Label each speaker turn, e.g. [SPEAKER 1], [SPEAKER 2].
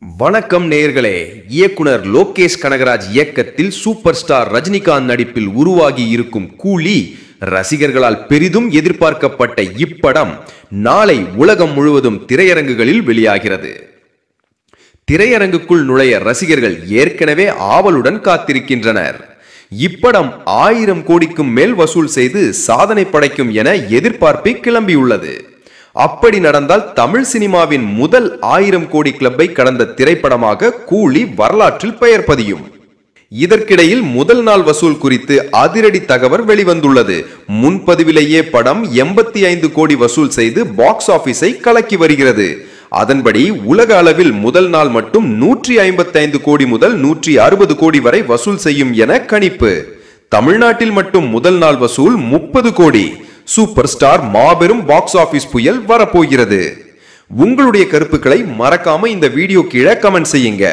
[SPEAKER 1] வணக்கம் நேயர்களே. இயக்குனர் லோகேஷ் கனகராஜ் இயக்கத்தில் சூப்பர் ஸ்டார் ரஜினிகாந்த் நடிப்பில் உருவாகி இருக்கும் கூலி ரசிகர்களால் பெரிதும் எதிர்பார்க்கப்பட்ட இப்படம் நாளை உலகம் முழுவதும் திரையரங்குகளில் வெளியாகிறது. திரையரங்குக்குள் நுழைய ரசிகர்கள் ஏற்கனவே ஆவலுடன் காத்திருக்கின்றனர். இப்படம் 1000 கோடிக்கும் மேல் வசூல் செய்து சாதனை படைக்கும் என எதிர்பார்ப்பு கிளம்பியுள்ளது. அப்படி நடந்தால் தமிழ் சினிமாவின் முதல் 1000 கோடி கிளப்பை கடந்த திரைப்படமாக கூலி வரலாற்றில் பெயர் பதியும். இதற்கிடையில் முதல் நாள் வசூல் குறித்து அதிரடி தகவல் வெளிவந்துள்ளது. முன்பதிவிலேயே படம் 85 கோடி வசூல் செய்து பாக்ஸ் ஆபீஸை கலக்கி வருகிறது. அதன்படி உலக அளவில் முதல் நாள் மட்டும் 155 கோடி முதல் 160 கோடி வரை வசூல் செய்யும் என கணிப்பு. தமிழ்நாட்டில் மட்டும் முதல் நாள் வசூல் 30 கோடி. சூப்பர் ஸ்டார் மாபெரும் பாக்ஸ் ஆபீஸ் புயல் வரப்போகிறது. உங்களுடைய கருத்துக்களை மறக்காம இந்த வீடியோ கீழே கமெண்ட் செய்யுங்க.